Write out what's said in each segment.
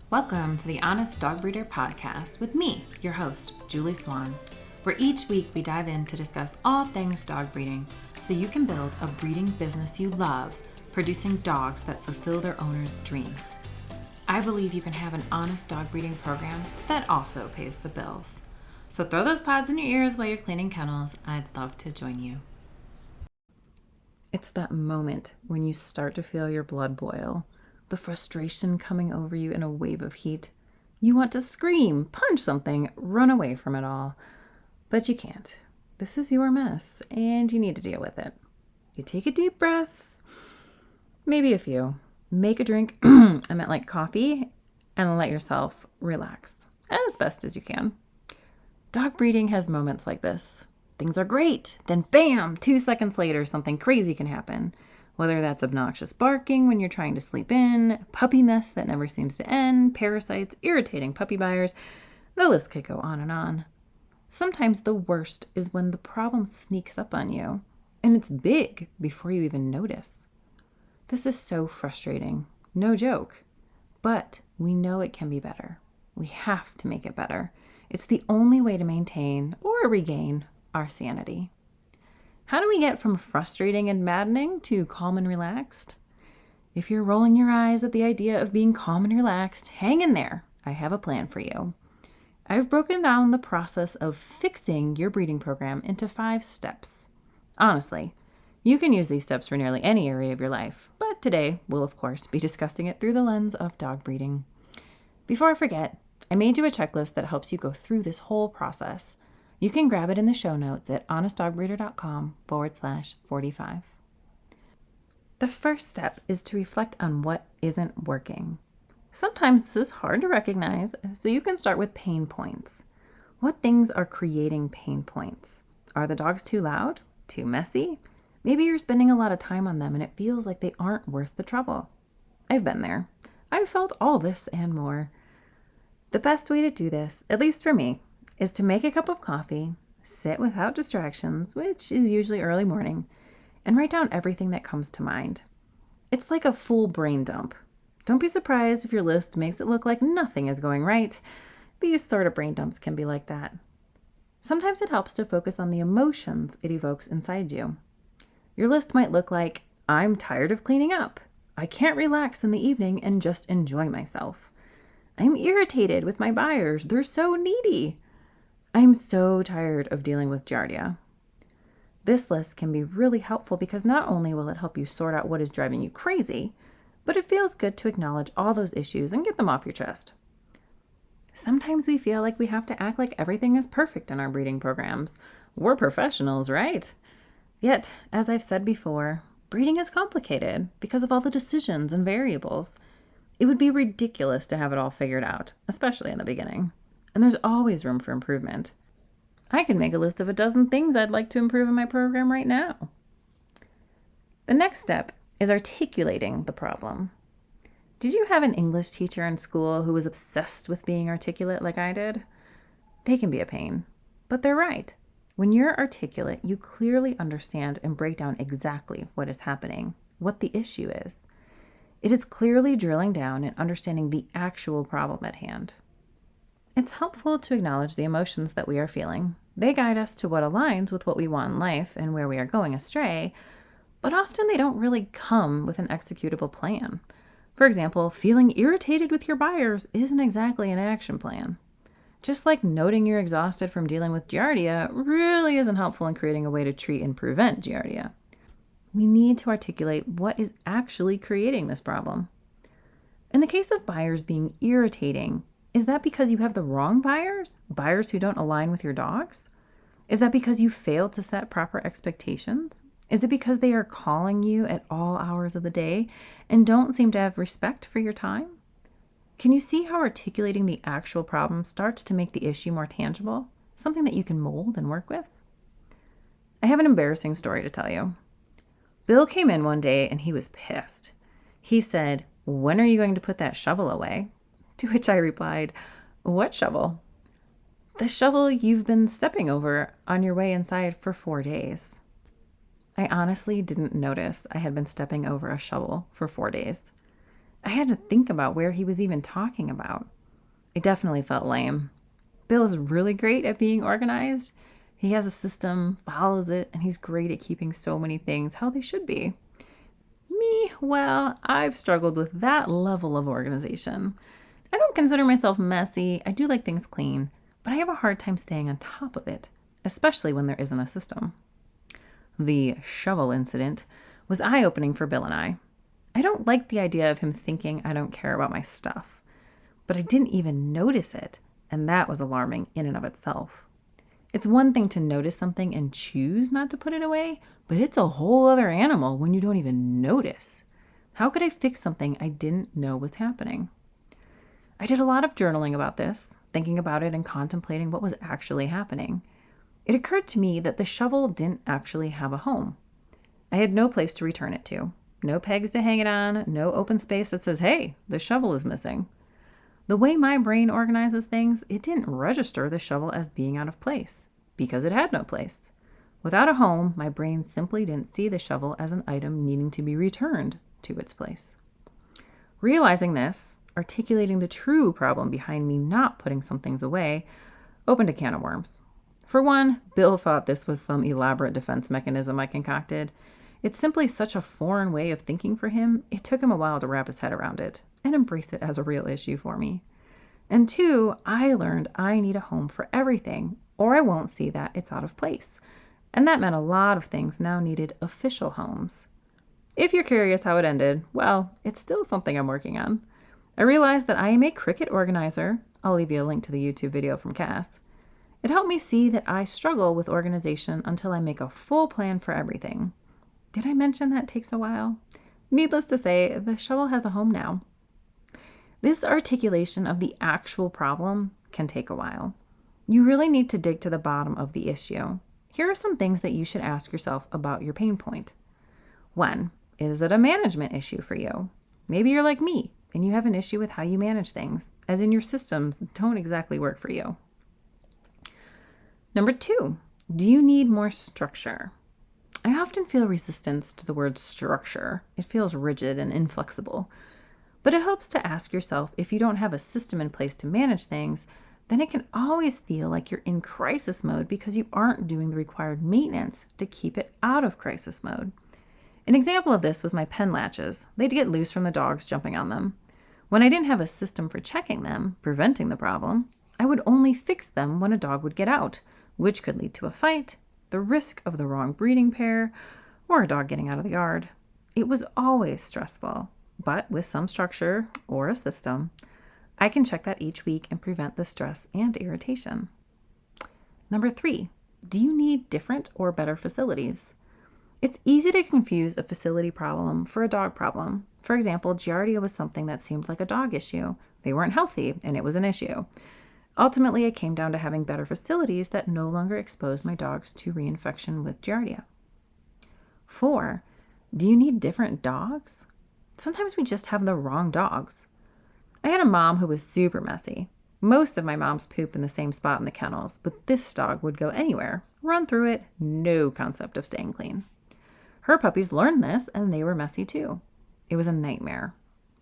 Welcome to the Honest Dog Breeder Podcast with me, your host, Julie Swan, where each week we dive in to discuss all things dog breeding so you can build a breeding business you love, producing dogs that fulfill their owners' dreams. I believe you can have an honest dog breeding program that also pays the bills. So throw those pods in your ears while you're cleaning kennels. I'd love to join you. It's that moment when you start to feel your blood boil, the frustration coming over you in a wave of heat. You want to scream, punch something, run away from it all. But you can't. This is your mess, and you need to deal with it. You take a deep breath, maybe a few. Make a drink, I meant like coffee, and let yourself relax as best as you can. Dog breeding has moments like this. Things are great, then bam, 2 seconds later, something crazy can happen. Whether that's obnoxious barking when you're trying to sleep in, puppy mess that never seems to end, parasites, irritating puppy buyers, the list could go on and on. Sometimes the worst is when the problem sneaks up on you, and it's big before you even notice. This is so frustrating, no joke, but we know it can be better. We have to make it better. It's the only way to maintain or regain our sanity. How do we get from frustrating and maddening to calm and relaxed? If you're rolling your eyes at the idea of being calm and relaxed, hang in there. I have a plan for you. I've broken down the process of fixing your breeding program into 5 steps. Honestly, you can use these steps for nearly any area of your life, but today we'll of course be discussing it through the lens of dog breeding. Before I forget, I made you a checklist that helps you go through this whole process. You can grab it in the show notes at honestdogbreeder.com/45. The first step is to reflect on what isn't working. Sometimes this is hard to recognize, so you can start with pain points. What things are creating pain points? Are the dogs too loud? Too messy? Maybe you're spending a lot of time on them and it feels like they aren't worth the trouble. I've been there. I've felt all this and more. The best way to do this, at least for me, is to make a cup of coffee, sit without distractions, which is usually early morning, and write down everything that comes to mind. It's like a full brain dump. Don't be surprised if your list makes it look like nothing is going right. These sort of brain dumps can be like that. Sometimes it helps to focus on the emotions it evokes inside you. Your list might look like, I'm tired of cleaning up. I can't relax in the evening and just enjoy myself. I'm irritated with my buyers. They're so needy. I'm so tired of dealing with Giardia. This list can be really helpful because not only will it help you sort out what is driving you crazy, but it feels good to acknowledge all those issues and get them off your chest. Sometimes we feel like we have to act like everything is perfect in our breeding programs. We're professionals, right? Yet, as I've said before, breeding is complicated because of all the decisions and variables. It would be ridiculous to have it all figured out, especially in the beginning. And there's always room for improvement. I can make a list of a dozen things I'd like to improve in my program right now. The next step is articulating the problem. Did you have an English teacher in school who was obsessed with being articulate like I did? They can be a pain, but they're right. When you're articulate, you clearly understand and break down exactly what is happening, what the issue is. It is clearly drilling down and understanding the actual problem at hand. It's helpful to acknowledge the emotions that we are feeling. They guide us to what aligns with what we want in life and where we are going astray, but often they don't really come with an executable plan. For example, feeling irritated with your buyers isn't exactly an action plan. Just like noting you're exhausted from dealing with Giardia really isn't helpful in creating a way to treat and prevent Giardia. We need to articulate what is actually creating this problem. In the case of buyers being irritating, is that because you have the wrong buyers? Buyers who don't align with your dogs? Is that because you failed to set proper expectations? Is it because they are calling you at all hours of the day and don't seem to have respect for your time? Can you see how articulating the actual problem starts to make the issue more tangible? Something that you can mold and work with? I have an embarrassing story to tell you. Bill came in one day and he was pissed. He said, "When are you going to put that shovel away?" To which I replied, "What shovel?" "The shovel you've been stepping over on your way inside for 4 days." I honestly didn't notice I had been stepping over a shovel for 4 days. I had to think about where he was even talking about. It definitely felt lame. Bill is really great at being organized. He has a system, follows it, and he's great at keeping so many things how they should be. Me, well, I've struggled with that level of organization. I don't consider myself messy. I do like things clean, but I have a hard time staying on top of it, especially when there isn't a system. The shovel incident was eye-opening for Bill and I. I don't like the idea of him thinking I don't care about my stuff, but I didn't even notice it, and that was alarming in and of itself. It's one thing to notice something and choose not to put it away, but it's a whole other animal when you don't even notice. How could I fix something I didn't know was happening? I did a lot of journaling about this, thinking about it and contemplating what was actually happening. It occurred to me that the shovel didn't actually have a home. I had no place to return it to, no pegs to hang it on, no open space that says, hey, the shovel is missing. The way my brain organizes things, it didn't register the shovel as being out of place because it had no place. Without a home, my brain simply didn't see the shovel as an item needing to be returned to its place. Realizing this, articulating the true problem behind me not putting some things away, opened a can of worms. For one, Bill thought this was some elaborate defense mechanism I concocted. It's simply such a foreign way of thinking for him, it took him a while to wrap his head around it and embrace it as a real issue for me. And two, I learned I need a home for everything, or I won't see that it's out of place. And that meant a lot of things now needed official homes. If you're curious how it ended, well, it's still something I'm working on. I realized that I am a Cricut organizer. I'll leave you a link to the YouTube video from Cass. It helped me see that I struggle with organization until I make a full plan for everything. Did I mention that takes a while? Needless to say, the shovel has a home now. This articulation of the actual problem can take a while. You really need to dig to the bottom of the issue. Here are some things that you should ask yourself about your pain point. 1. Is it a management issue for you? Maybe you're like me and you have an issue with how you manage things, as in your systems don't exactly work for you. Number 2, do you need more structure? I often feel resistance to the word structure. It feels rigid and inflexible. But it helps to ask yourself if you don't have a system in place to manage things, then it can always feel like you're in crisis mode because you aren't doing the required maintenance to keep it out of crisis mode. An example of this was my pen latches. They'd get loose from the dogs jumping on them. When I didn't have a system for checking them, preventing the problem, I would only fix them when a dog would get out, which could lead to a fight, the risk of the wrong breeding pair, or a dog getting out of the yard. It was always stressful, but with some structure or a system, I can check that each week and prevent the stress and irritation. Number 3, do you need different or better facilities? It's easy to confuse a facility problem for a dog problem. For example, Giardia was something that seemed like a dog issue. They weren't healthy, and it was an issue. Ultimately, it came down to having better facilities that no longer exposed my dogs to reinfection with Giardia. 4, do you need different dogs? Sometimes we just have the wrong dogs. I had a mom who was super messy. Most of my moms poop in the same spot in the kennels, but this dog would go anywhere, run through it, no concept of staying clean. Her puppies learned this, and they were messy too. It was a nightmare.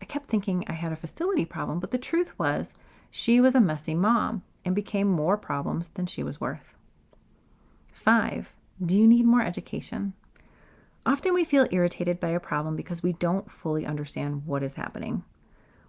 I kept thinking I had a facility problem, but the truth was she was a messy mom and became more problems than she was worth. 5, do you need more education? Often we feel irritated by a problem because we don't fully understand what is happening.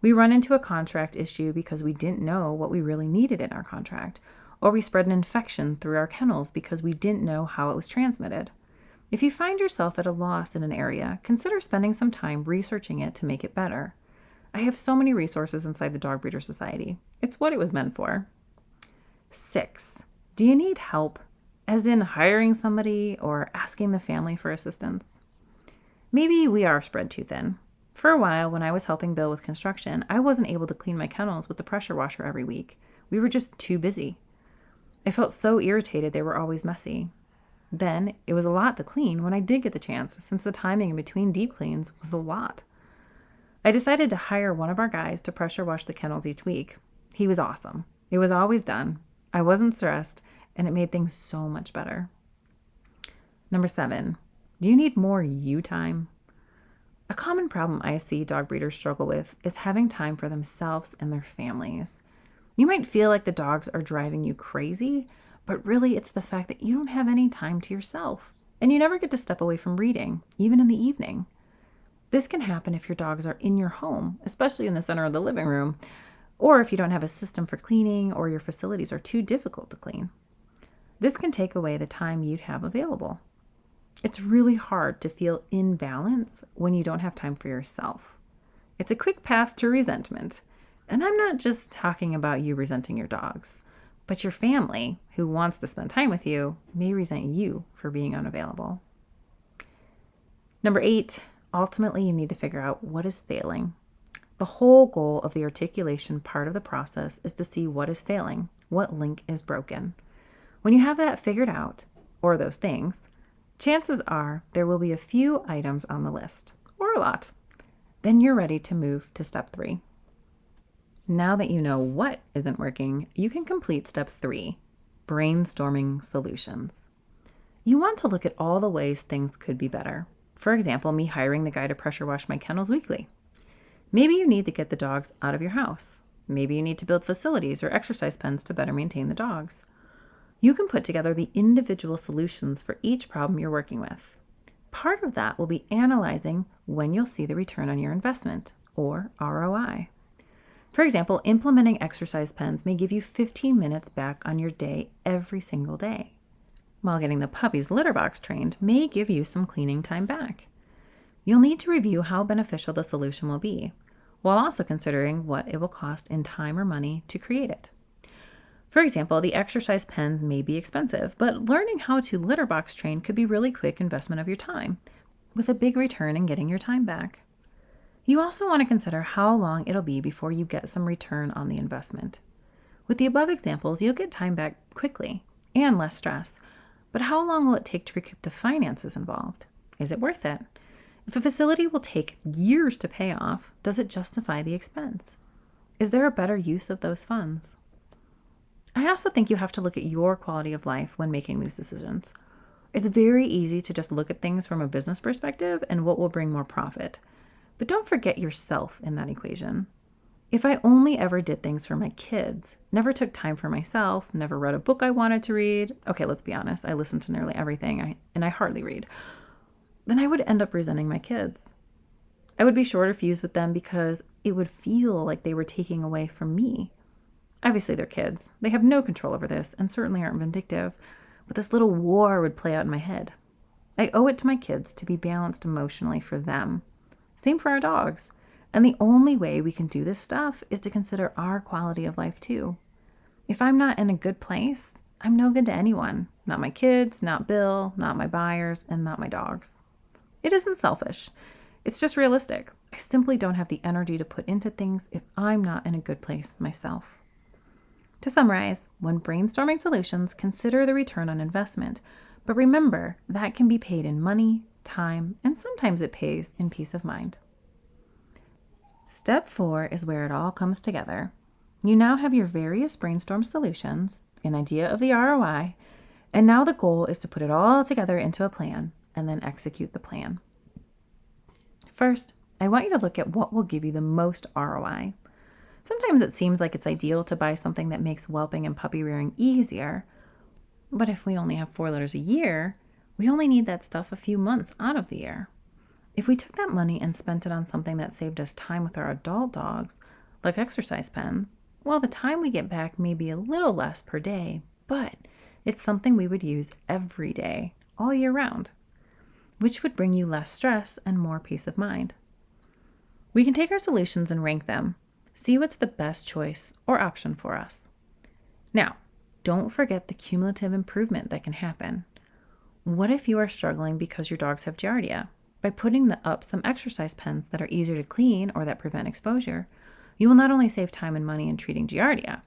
We run into a contract issue because we didn't know what we really needed in our contract, or we spread an infection through our kennels because we didn't know how it was transmitted. If you find yourself at a loss in an area, consider spending some time researching it to make it better. I have so many resources inside the Dog Breeder Society. It's what it was meant for. 6, do you need help, as in hiring somebody or asking the family for assistance? Maybe we are spread too thin. For a while, when I was helping Bill with construction, I wasn't able to clean my kennels with the pressure washer every week. We were just too busy. I felt so irritated they were always messy. Then, it was a lot to clean when I did get the chance, since the timing in between deep cleans was a lot. I decided to hire one of our guys to pressure wash the kennels each week. He was awesome. It was always done. I wasn't stressed, and it made things so much better. Number 7, do you need more you time? A common problem I see dog breeders struggle with is having time for themselves and their families. You might feel like the dogs are driving you crazy, but really it's the fact that you don't have any time to yourself, and you never get to step away from reading, even in the evening. This can happen if your dogs are in your home, especially in the center of the living room, or if you don't have a system for cleaning or your facilities are too difficult to clean. This can take away the time you'd have available. It's really hard to feel in balance when you don't have time for yourself. It's a quick path to resentment. And I'm not just talking about you resenting your dogs, but your family, who wants to spend time with you, may resent you for being unavailable. Number 8, ultimately you need to figure out what is failing. The whole goal of the articulation part of the process is to see what is failing, what link is broken. When you have that figured out, or those things, chances are there will be a few items on the list, or a lot. Then you're ready to move to step 3. Now that you know what isn't working, you can complete step 3, brainstorming solutions. You want to look at all the ways things could be better. For example, me hiring the guy to pressure wash my kennels weekly. Maybe you need to get the dogs out of your house. Maybe you need to build facilities or exercise pens to better maintain the dogs. You can put together the individual solutions for each problem you're working with. Part of that will be analyzing when you'll see the return on your investment, or ROI. For example, implementing exercise pens may give you 15 minutes back on your day every single day, while getting the puppy's litter box trained may give you some cleaning time back. You'll need to review how beneficial the solution will be, while also considering what it will cost in time or money to create it. For example, the exercise pens may be expensive, but learning how to litter box train could be a really quick investment of your time, with a big return in getting your time back. You also want to consider how long it'll be before you get some return on the investment. With the above examples, you'll get time back quickly and less stress, but how long will it take to recoup the finances involved? Is it worth it? If a facility will take years to pay off, does it justify the expense? Is there a better use of those funds? I also think you have to look at your quality of life when making these decisions. It's very easy to just look at things from a business perspective and what will bring more profit. But don't forget yourself in that equation. If I only ever did things for my kids, never took time for myself, never read a book I wanted to read, okay, let's be honest, I listen to nearly everything and I hardly read, then I would end up resenting my kids. I would be shorter fused with them because it would feel like they were taking away from me. Obviously, they're kids. They have no control over this and certainly aren't vindictive, but this little war would play out in my head. I owe it to my kids to be balanced emotionally for them. Same for our dogs. And the only way we can do this stuff is to consider our quality of life too. If I'm not in a good place, I'm no good to anyone. Not my kids, not Bill, not my buyers, and not my dogs. It isn't selfish. It's just realistic. I simply don't have the energy to put into things if I'm not in a good place myself. To summarize, when brainstorming solutions, consider the return on investment, but remember that can be paid in money, time, and sometimes it pays in peace of mind. Step 4 is where it all comes together. You now have your various brainstorm solutions, an idea of the ROI, and now the goal is to put it all together into a plan and then execute the plan. First, I want you to look at what will give you the most ROI. Sometimes it seems like it's ideal to buy something that makes whelping and puppy rearing easier, but if we only have 4 litters a year, we only need that stuff a few months out of the year. If we took that money and spent it on something that saved us time with our adult dogs, like exercise pens, well, the time we get back may be a little less per day, but it's something we would use every day, all year round, which would bring you less stress and more peace of mind. We can take our solutions and rank them, see what's the best choice or option for us. Now, don't forget the cumulative improvement that can happen. What if you are struggling because your dogs have Giardia? By putting up some exercise pens that are easier to clean or that prevent exposure, you will not only save time and money in treating Giardia,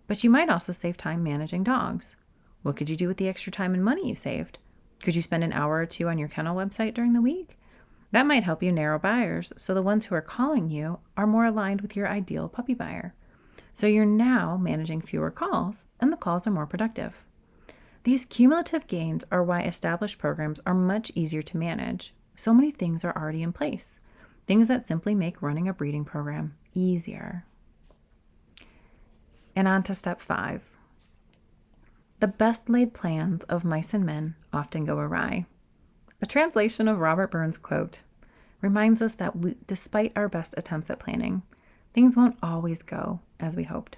but you might also save time managing dogs. What could you do with the extra time and money you saved? Could you spend an hour or 2 on your kennel website during the week? That might help you narrow buyers so the ones who are calling you are more aligned with your ideal puppy buyer. So you're now managing fewer calls and the calls are more productive. These cumulative gains are why established programs are much easier to manage. So many things are already in place. things that simply make running a breeding program easier. And on to step 5. The best laid plans of mice and men often go awry. A translation of Robert Burns' quote reminds us that despite our best attempts at planning, things won't always go as we hoped.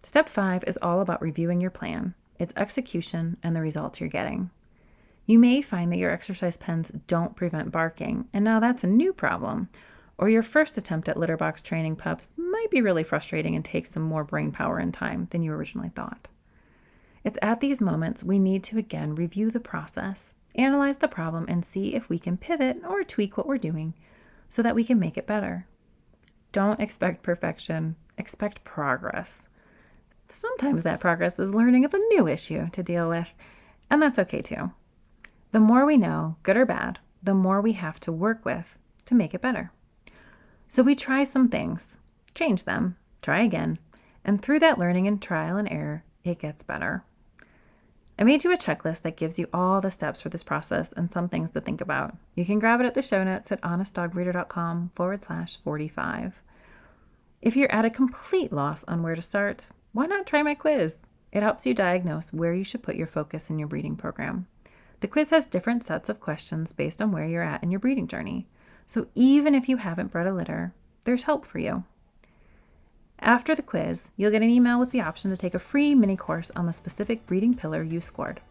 Step 5 is all about reviewing your plan, its execution, and the results you're getting. You may find that your exercise pens don't prevent barking, and now that's a new problem. Or your first attempt at litter box training pups might be really frustrating and take some more brain power and time than you originally thought. It's at these moments we need to again review the process, analyze the problem, and see if we can pivot or tweak what we're doing so that we can make it better. Don't expect perfection, expect progress. Sometimes that progress is learning of a new issue to deal with, and that's okay too. The more we know, good or bad, the more we have to work with to make it better. So we try some things, change them, try again, and through that learning and trial and error, it gets better. I made you a checklist that gives you all the steps for this process and some things to think about. You can grab it at the show notes at honestdogbreeder.com/45. If you're at a complete loss on where to start, why not try my quiz? It helps you diagnose where you should put your focus in your breeding program. The quiz has different sets of questions based on where you're at in your breeding journey. So even if you haven't bred a litter, there's hope for you. After the quiz, you'll get an email with the option to take a free mini course on the specific breeding pillar you scored.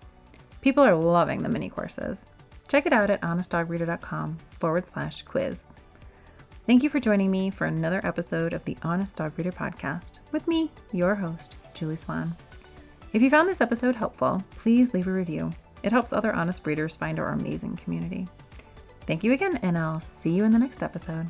People are loving the mini courses. Check it out at honestdogbreeder.com/quiz. Thank you for joining me for another episode of the Honest Dog Breeder podcast with me, your host, Julie Swan. If you found this episode helpful, please leave a review. It helps other honest breeders find our amazing community. Thank you again, and I'll see you in the next episode.